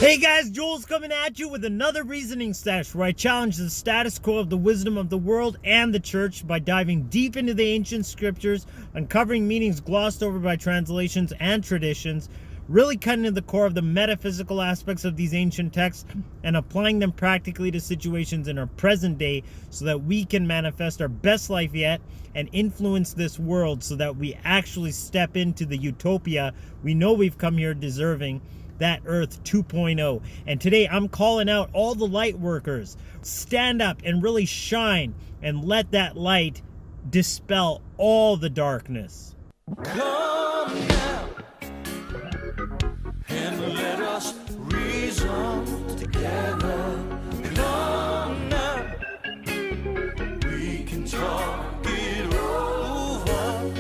Hey guys, Joel's coming at you with another reasoning sesh where I challenge the status quo of the wisdom of the world and the church by diving deep into the ancient scriptures, uncovering meanings glossed over by translations and traditions, really cutting to the core of the metaphysical aspects of these ancient texts and applying them practically to situations in our present day so that we can manifest our best life yet and influence this world so that we actually step into the utopia we know we've come here deserving, that Earth 2.0. And today I'm calling out all the light workers. Stand up and really shine and let that light dispel all the darkness. Come now and let us reason together. Come now, we can talk it over.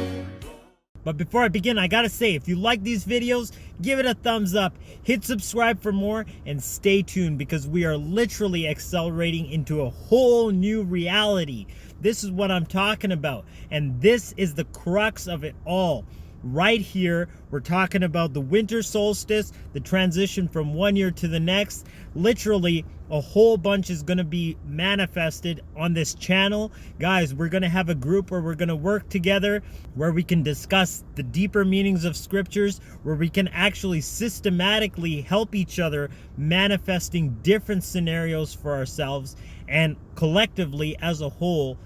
But before I begin, I gotta say, if you like these videos, give it a thumbs up, hit subscribe for more, and stay tuned because we are literally accelerating into a whole new reality. This is what I'm talking about, and this is the crux of it all. Right here, we're talking about the winter solstice, the transition from one year to the next. Literally, a whole bunch is going to be manifested on this channel. Guys, we're going to have a group where we're going to work together, where we can discuss the deeper meanings of scriptures, where we can actually systematically help each other manifesting different scenarios for ourselves and collectively as a whole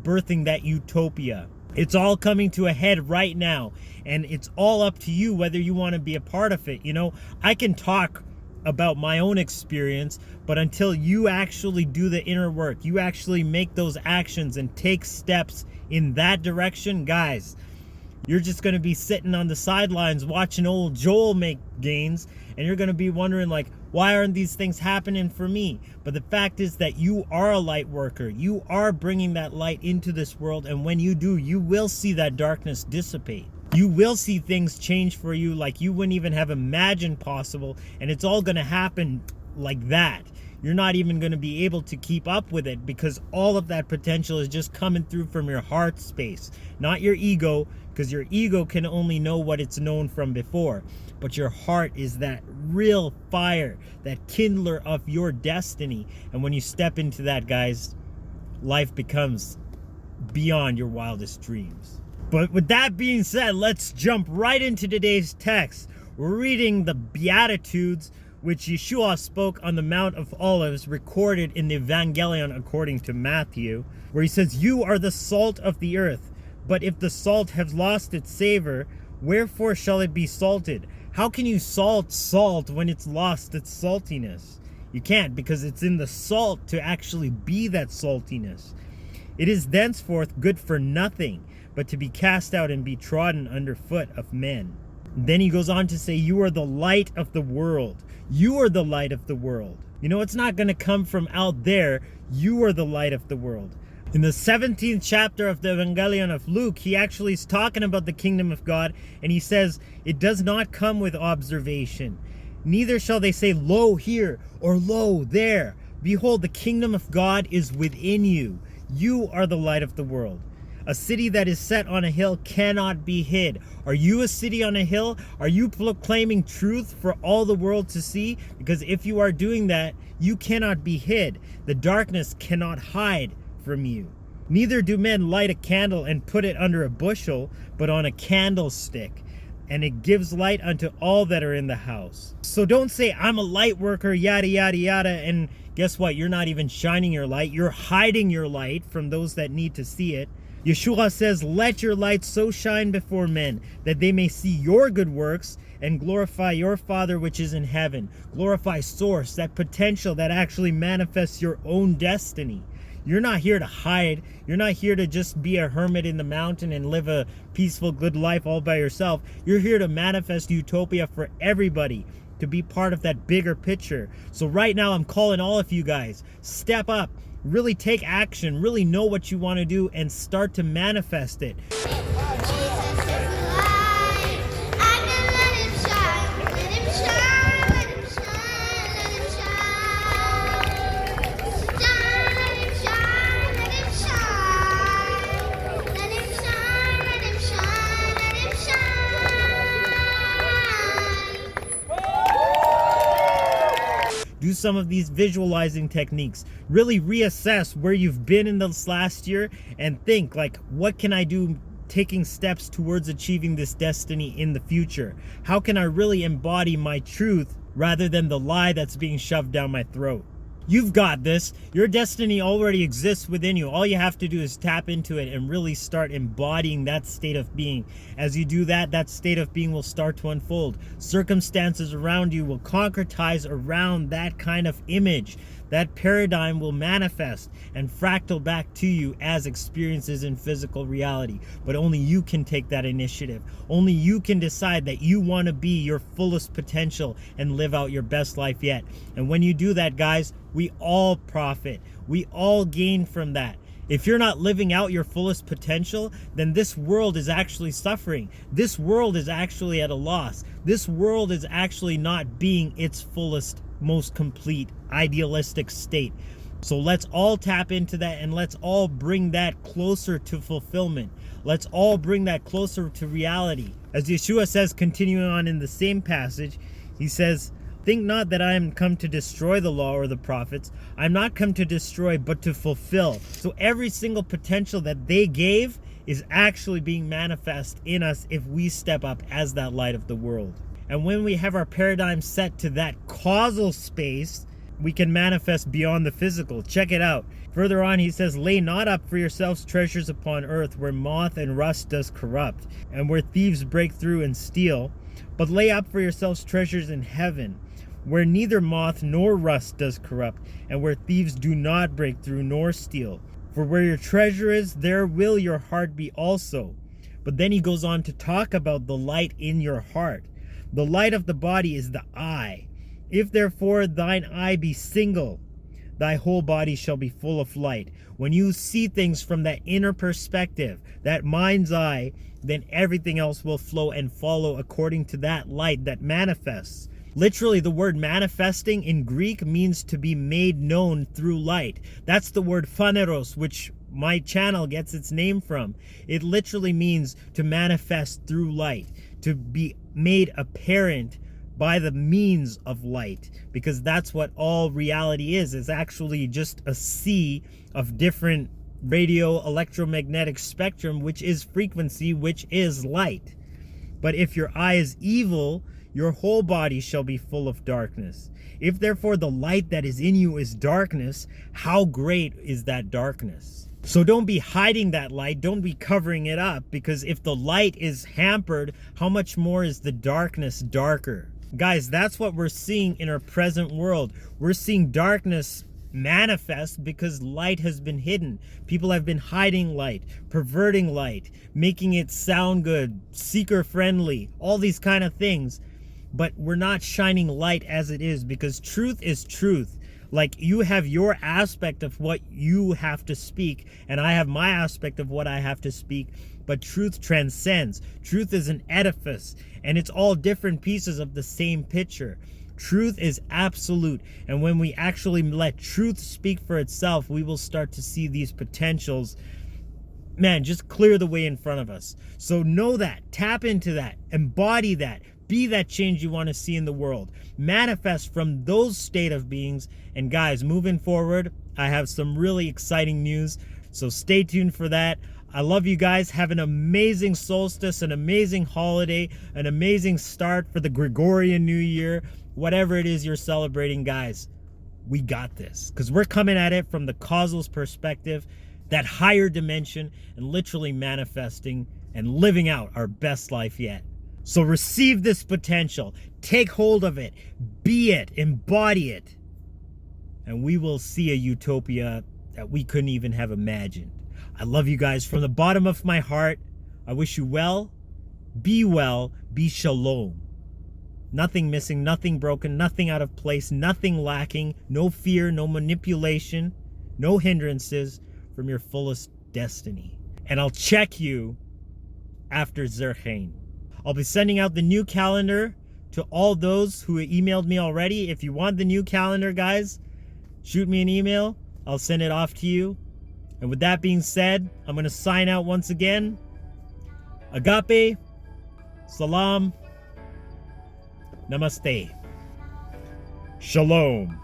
birthing that utopia. It's all coming to a head right now, and it's all up to you whether you want to be a part of it. You know, I can talk about my own experience, but until you actually do the inner work, you actually make those actions and take steps in that direction, guys, you're just going to be sitting on the sidelines watching old Joel make gains, and you're going to be wondering, like, why aren't these things happening for me? But the fact is that you are a light worker. You are bringing that light into this world, and when you do, you will see that darkness dissipate. You will see things change for you like you wouldn't even have imagined possible, and it's all going to happen like that. You're not even going to be able to keep up with it because all of that potential is just coming through from your heart space, not your ego, because your ego can only know what it's known from before. But your heart is that real fire, that kindler of your destiny. And when you step into that, guys, life becomes beyond your wildest dreams. But with that being said, let's jump right into today's text. We're reading the Beatitudes, which Yeshua spoke on the Mount of Olives, recorded in the Evangelion according to Matthaiou, where he says, "You are the salt of the earth, but if the salt has lost its savor, wherefore shall it be salted?" How can you salt salt when it's lost its saltiness? You can't, because it's in the salt to actually be that saltiness. It is thenceforth good for nothing, but to be cast out and be trodden under foot of men. Then he goes on to say, you are the light of the world. You are the light of the world. You know, it's not going to come from out there. You are the light of the world. In the 17th chapter of the Evangelion of Luke, he actually is talking about the kingdom of God, and he says, it does not come with observation. Neither shall they say, lo here, or lo there. Behold, the kingdom of God is within you. You are the light of the world. A city that is set on a hill cannot be hid. Are you a city on a hill? Are you proclaiming truth for all the world to see? Because if you are doing that, you cannot be hid. The darkness cannot hide from you. Neither do men light a candle and put it under a bushel, but on a candlestick, and it gives light unto all that are in the house. So don't say, I'm a light worker, yada, yada, yada, and guess what? You're not even shining your light. You're hiding your light from those that need to see it. Yeshua says, let your light so shine before men that they may see your good works and glorify your Father which is in heaven. Glorify source, that potential that actually manifests your own destiny. You're not here to hide. You're not here to just be a hermit in the mountain and live a peaceful, good life all by yourself. You're here to manifest utopia for everybody, to be part of that bigger picture. So right now, I'm calling all of you guys, step up, really take action, really know what you want to do, and start to manifest it. Do some of these visualizing techniques. Really reassess where you've been in this last year and think, like, what can I do taking steps towards achieving this destiny in the future? How can I really embody my truth rather than the lie that's being shoved down my throat? You've got this. Your destiny already exists within you. All you have to do is tap into it and really start embodying that state of being. As you do that, that state of being will start to unfold. Circumstances around you will concretize around that kind of image. That paradigm will manifest and fractal back to you as experiences in physical reality. But only you can take that initiative. Only you can decide that you want to be your fullest potential and live out your best life yet. And when you do that, guys, we all profit. We all gain from that. If you're not living out your fullest potential, then this world is actually suffering. This world is actually at a loss. This world is actually not being its fullest, most complete, idealistic state. So let's all tap into that, and let's all bring that closer to fulfillment. Let's all bring that closer to reality. As Yeshua says, continuing on in the same passage, he says, "Think not that I am come to destroy the law or the prophets. I'm not come to destroy, but to fulfill." So every single potential that they gave is actually being manifest in us if we step up as that light of the world. And when we have our paradigm set to that causal space, we can manifest beyond the physical. Check it out. Further on, he says, "Lay not up for yourselves treasures upon earth, where moth and rust does corrupt, and where thieves break through and steal. But lay up for yourselves treasures in heaven, where neither moth nor rust does corrupt, and where thieves do not break through nor steal. For where your treasure is, there will your heart be also." But then he goes on to talk about the light in your heart. The light of the body is the eye. "If therefore thine eye be single, thy whole body shall be full of light." When you see things from that inner perspective, that mind's eye, then everything else will flow and follow according to that light that manifests. Literally, the word manifesting in Greek means to be made known through light. That's the word phaneros, which my channel gets its name from. It literally means to manifest through light, to be made apparent by the means of light, because that's what all reality is. It's actually just a sea of different radio electromagnetic spectrum, which is frequency, which is light. But if your eye is evil, your whole body shall be full of darkness. If therefore the light that is in you is darkness, how great is that darkness? So don't be hiding that light, don't be covering it up, because if the light is hampered, how much more is the darkness darker? Guys, that's what we're seeing in our present world. We're seeing darkness manifest because light has been hidden. People have been hiding light, perverting light, making it sound good, seeker friendly, all these kind of things. But we're not shining light as it is, because truth is truth. Like, you have your aspect of what you have to speak, and I have my aspect of what I have to speak, but truth transcends. Truth is an edifice, and it's all different pieces of the same picture. Truth is absolute, and when we actually let truth speak for itself, we will start to see these potentials, man, just clear the way in front of us. So know that, tap into that, embody that, be that change you want to see in the world. Manifest from those state of beings. And guys, moving forward, I have some really exciting news, so stay tuned for that. I love you guys. Have an amazing solstice, an amazing holiday, an amazing start for the Gregorian New Year. Whatever it is you're celebrating, guys, we got this, because we're coming at it from the causal perspective, that higher dimension, and literally manifesting and living out our best life yet. So receive this potential, take hold of it, be it, embody it, and we will see a utopia that we couldn't even have imagined. I love you guys from the bottom of my heart. I wish you well, be shalom. Nothing missing, nothing broken, nothing out of place, nothing lacking, no fear, no manipulation, no hindrances from your fullest destiny. And I'll check you after Zerchain. I'll be sending out the new calendar to all those who emailed me already. If you want the new calendar, guys, shoot me an email. I'll send it off to you. And with that being said, I'm going to sign out once again. Agape, Salaam, Namaste, Shalom.